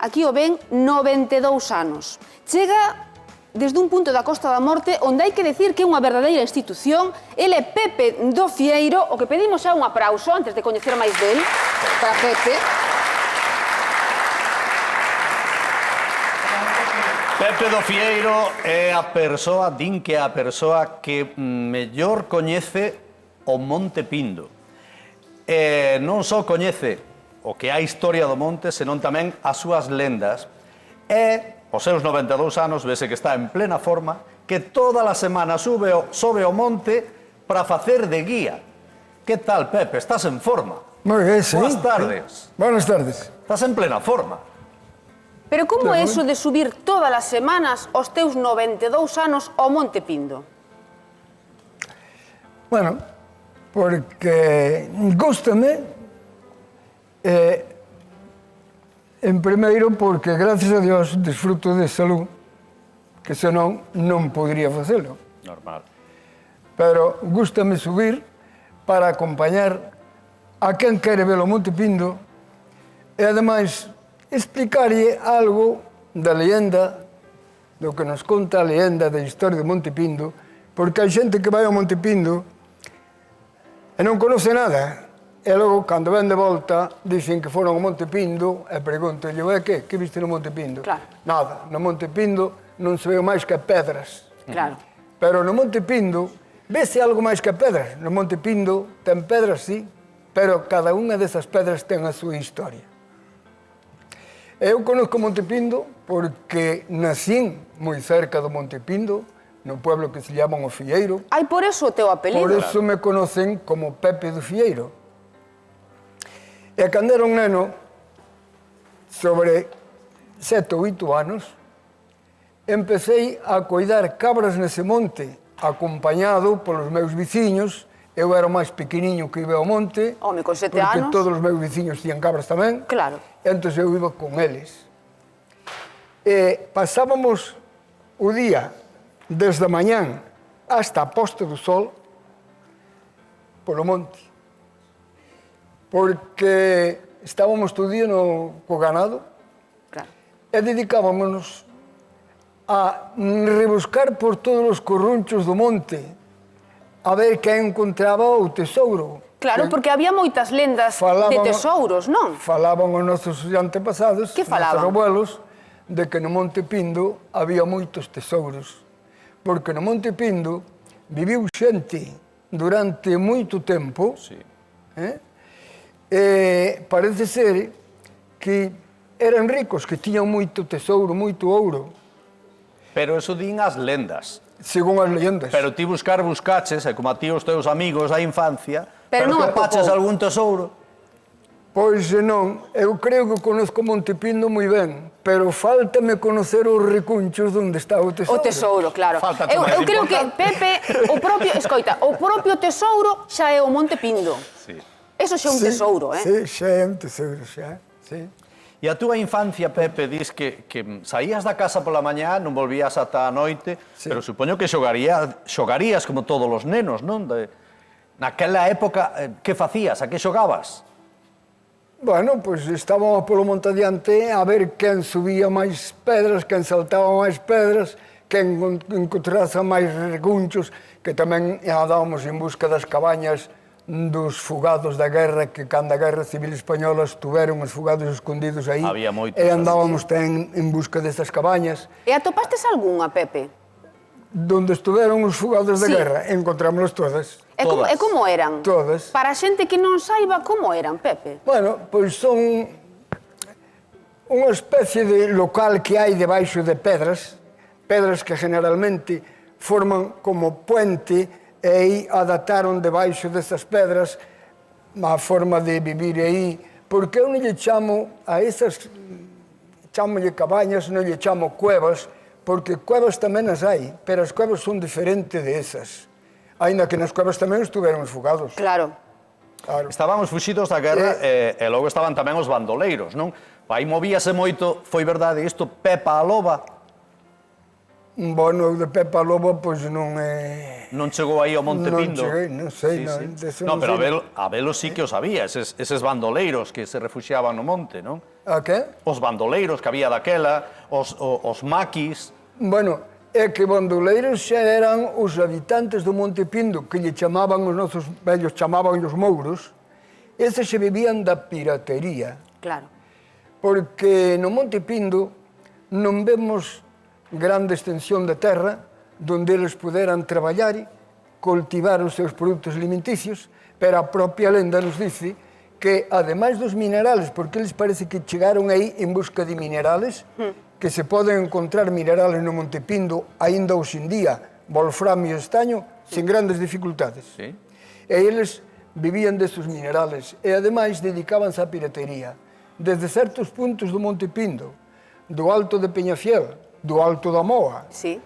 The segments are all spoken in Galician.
aquí o ven 92 anos. Chega desde un punto da Costa da Morte onde hai que decir que é unha verdadeira institución. Ele é Pepe do Fieiro, o que pedimos é un aplauso antes de coñecer máis del para Pepe. Pepe do Fieiro é a persoa, din que é a persoa que mellor coñece o Monte Pindo. E non só coñece o que é a historia do monte, senón tamén as súas lendas. E, aos seus 92 anos, vese que está en plena forma, que toda a semana sobe ao monte para facer de guía. Que tal, Pepe? Estás en forma? Moi ben, sí. Boas tardes. Buenas tardes. Estás en plena forma. Pero como é eso de subir todas as semanas aos teus 92 anos ao Monte Pindo? Bueno, porque gústame, en primeiro porque, gracias a Dios, desfruto de salud, que senón non podría facelo. Normal. Pero gústame subir para acompañar a quen quere ver o Monte Pindo e, ademais, explicarlle algo da leyenda, do que nos conta a leyenda da historia do Monte Pindo, porque hai xente que vai ao Monte Pindo e non conoce nada. E logo, cando ven de volta, dicen que foron ao Monte Pindo e pregúntanlle, que viste no Monte Pindo? Claro. Nada, no Monte Pindo non se veo máis que pedras. Claro. Pero no Monte Pindo, vese algo máis que pedras. No Monte Pindo ten pedras, sí, pero cada unha desas pedras ten a súa historia. Eu conozco Monte Pindo porque nacín moi cerca do Monte Pindo, no pueblo que se llama O Fieiro. Ai, por eso o teu apelido. Por eso me conocen como Pepe do Fieiro. E cando era un neno, sobre 7 ou 8 anos, empecé a coidar cabras nese monte, acompañado polos meus veciños. Eu era o máis pequeniño que iba ao monte. Home, con 7 porque anos. todos os meus veciños tiñan cabras tamén. Claro. E entón eu iba con eles. E pasábamos o día, desde a mañán hasta a posta do sol, polo monte. Porque estábamos todo día co ganado. Claro. E dedicábamos a rebuscar por todos os corrunchos do monte a ver quen encontraba o tesouro. Claro, porque había moitas lendas de tesouros, non? Falaban os nosos antepasados, Que os falaban? nosos abuelos, de que no Monte Pindo había moitos tesouros. Porque no Monte Pindo viviu xente durante moito tempo. Sí. Parece ser que eran ricos, que tiñan moito tesouro, moito ouro. Pero eso din as lendas. Según as leyendas. Pero ti buscaches, e como a ti os teus amigos da infancia, Pero non atopaches atopou. algún tesouro. Pois non, eu creo que conozco Monte Pindo moi ben, pero fáltame conocer os recunchos onde está o tesouro. O tesouro, claro. Fáltate máis Eu creo que, importante. Pepe, o propio tesouro xa é o Monte Pindo. Sí. Eso xa é un tesouro, Sí, xa é un tesouro, xa. Sí. E a túa infancia, Pepe, dis que saías da casa pola mañá, non volvías ata a noite, Sí. pero supoño que xogarías como todos os nenos, non? Naquela época, que facías? A que xogabas? Bueno, pois estábamos polo monte adiante a ver quen subía máis pedras, quen saltaba máis pedras, quen encontrase máis recunchos, que tamén andábamos en busca das cabañas dos fugados da guerra, que cando a Guerra Civil Española estuveron os fugados escondidos aí. Había moitos. E andábamos tamén en busca destas cabañas. E atopastes algunha, Pepe? Donde estuveron os fugados da Sí. guerra, encontrámonos todas. E como eran? Todas. Para a xente que non saiba, como eran, Pepe? Bueno, pois son unha especie de local que hai debaixo de pedras que generalmente forman como puente e aí adaptaron debaixo desas pedras a forma de vivir aí, porque eu non lle chamo a esas, chamolle cabañas, non lle chamo cuevas, porque cuevas tamén as hai, pero as cuevas son diferentes de esas. Ainda que nas cuevas tamén estuveron os fugados. Claro. Claro. Estábamos fuxidos da guerra e logo estaban tamén os bandoleiros, non? Aí movíase moito, foi verdade isto, Pepa a Loba. Bueno, eu de Pepa Lobo, pois non é... Non chegou aí ao Monte Pindo? Non cheguei, non sei, Sí, non, sí. deso No, non pero sei. a velo sí que o sabía, eses bandoleiros que se refuxiaban no monte, non? A que? Os bandoleiros que había daquela, os maquis... Bueno, é que bandoleiros xa eran os habitantes do Monte Pindo, que lle chamaban os nosos vellos, chamaban os mouros, eses se vivían da piratería. Claro. Porque no Monte Pindo non vemos grande extensión de terra donde eles puderan traballar, cultivar os seus produtos alimenticios, pero a propia lenda nos dice que, ademais dos minerales, porque eles parece que chegaron aí en busca de minerales, que se poden encontrar minerales no Monte Pindo, aínda hoxe en día, wolframio e estaño, sen grandes dificultades. Sí. E eles vivían destes minerales e, ademais, dedicábanse á piratería. Desde certos puntos do Monte Pindo, do Alto de Peñafiel, do Alto da Moa, Sí.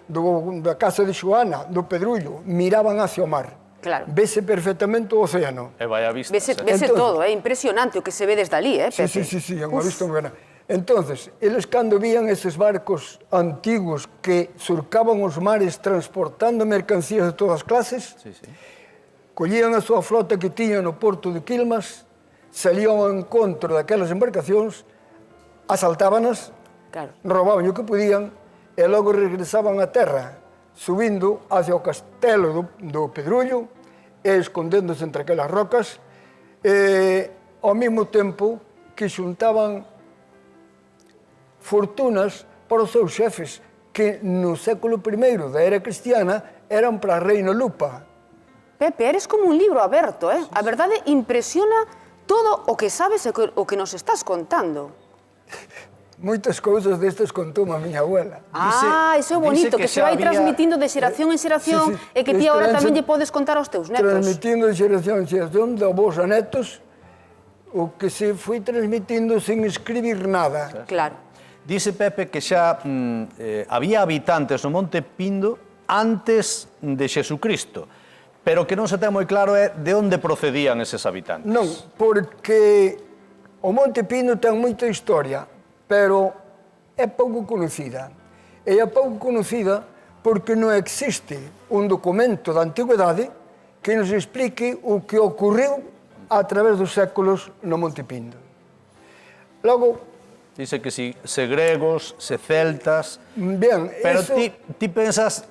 da Casa de Xoana, do Pedrullo, miraban hacia o mar. Claro. Vese perfectamente o océano. E vai a vista. Vese Entonces- todo, é impresionante o que se ve desde ali, Pepe? Sí, é unha vista moi grande. Entonces, eles cando vían eses barcos antigos que surcaban os mares transportando mercancías de todas as clases, Sí, sí. collían a súa flota que tiñan no porto de Quilmas, salían ao encontro daquelas embarcacións, asaltábanas, Claro. roubaban o que podían e logo regresaban á terra, subindo hacia o castelo do Pedrullo e escondéndose entre aquelas rocas e, ao mesmo tempo, que xuntaban fortunas para os seus xefes que no século I da era cristiana eran para a reina Lupa. Pepe, eres como un libro aberto, eh? A verdade impresiona todo o que sabes e o que nos estás contando. Moitas cousas destas contou a miña abuela. Iso é bonito, dice que se vai xa había- transmitindo de xeración en xeración Sí, sí. e que ti agora Esperanza- tamén lle podes contar aos teus netos. Transmitindo de xeración en xeración de avós a netos o que se foi transmitindo sen escribir nada. Claro. Dice Pepe que xa había habitantes no Monte Pindo antes de Xesucristo, pero que non se ten moi claro é de onde procedían eses habitantes. Non, porque o Monte Pindo ten moita historia, pero é pouco conocida. E é pouco conocida porque non existe un documento da antigüedade que nos explique o que ocorreu a través dos séculos no Monte Pindo. Logo, Dice que si se gregos, se celtas... ben, Pero eso... ti pensas...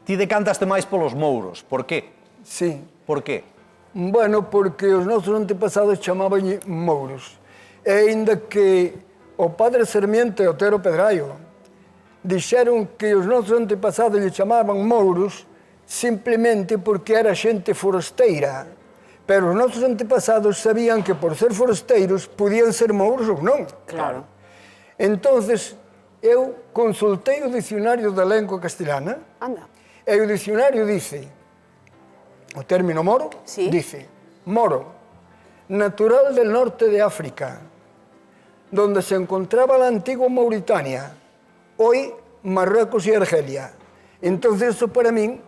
ti decantaste máis polos mouros. Por qué? Sí. Por qué? Bueno, porque os nosos antepasados chamaban mouros. E ainda que o padre Sarmiento e Otero Pedraio dixeron que os nosos antepasados lle chamaban mouros simplemente porque era xente forasteira. Pero os nosos antepasados sabían que por ser forasteiros podían ser mouros ou non. Claro. Entonces, eu consultei o dicionario da lengua castelana Anda. e o dicionario dice, o término moro, Sí. dice, moro, natural del norte de África, donde se encontraba la antigua Mauritania, hoy Marruecos y Argelia. Entonces, eso para min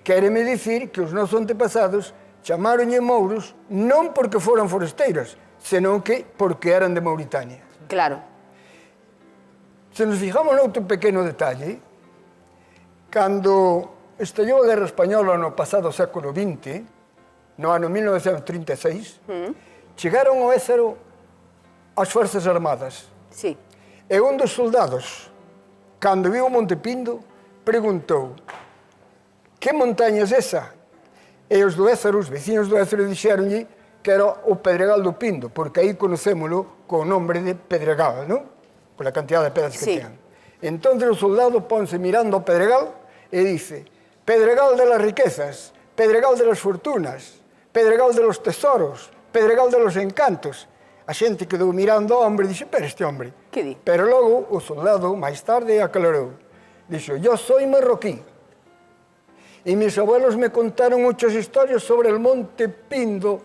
quéreme dicir que os nosos antepasados chamaronlle mouros non porque foran forasteiros, senón que porque eran de Mauritania. Claro. Se nos fijamos noutro pequeno detalle, cando estallou a Guerra Española no pasado século XX, no ano 1936, chegaron ao Ézaro as Forzas Armadas. Sí. E un dos soldados, cando viu o Monte Pindo, preguntou: que montaña é esa? E os do Ézaro, os veciños do Ézaro, dixeronlle que era o Pedregal do Pindo, porque aí conocémolo co nombre de Pedregal, non? Pola cantidad de pedras Sí. que ten. Entón o soldado ponse mirando ao Pedregal e dice: Pedregal de las riquezas, Pedregal de las fortunas, Pedregal de los tesoros, Pedregal de los encantos. A xente quedou mirando ao hombre e dixe: pero este hombre. Que di? Pero logo o soldado, máis tarde, aclarou. Dixo: yo soy marroquí. Y mis abuelos me contaron muchas historias sobre el Monte Pindo,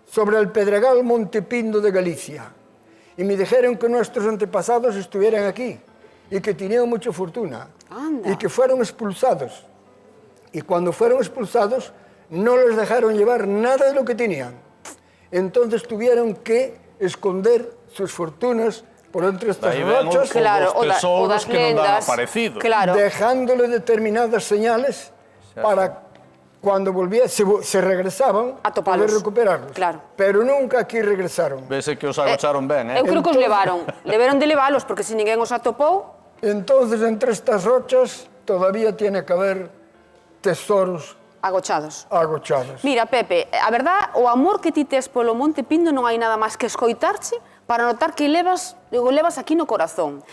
sobre el Pedregal Monte Pindo de Galicia. Y me dijeron que nuestros antepasados estuvieran aquí y que tenían mucha fortuna. Anda. Y que fueron expulsados. Y cuando fueron expulsados, no les dejaron llevar nada de lo que tenían. Entonces tuvieron que esconder sus fortunas por entre estas Aí ven rochas, Claro, os tesouros das que non dan lendas. aparecido. Claro. dejándole determinadas señales para cuando volvía, se regresaban A topalos. poder recuperarlos. Claro. Pero nunca aquí regresaron. Vese que os agocharon ben, Eu creo que os levaron. Levaron de levalos, porque se ninguén os atopou, Entonces, entre estas rochas, todavía tiene que haber tesoros agochados. agochados. Mira, Pepe, a verdad, o amor que ti tes polo Monte Pindo non hai nada máis que escoitarche para notar que levas aquí no corazón.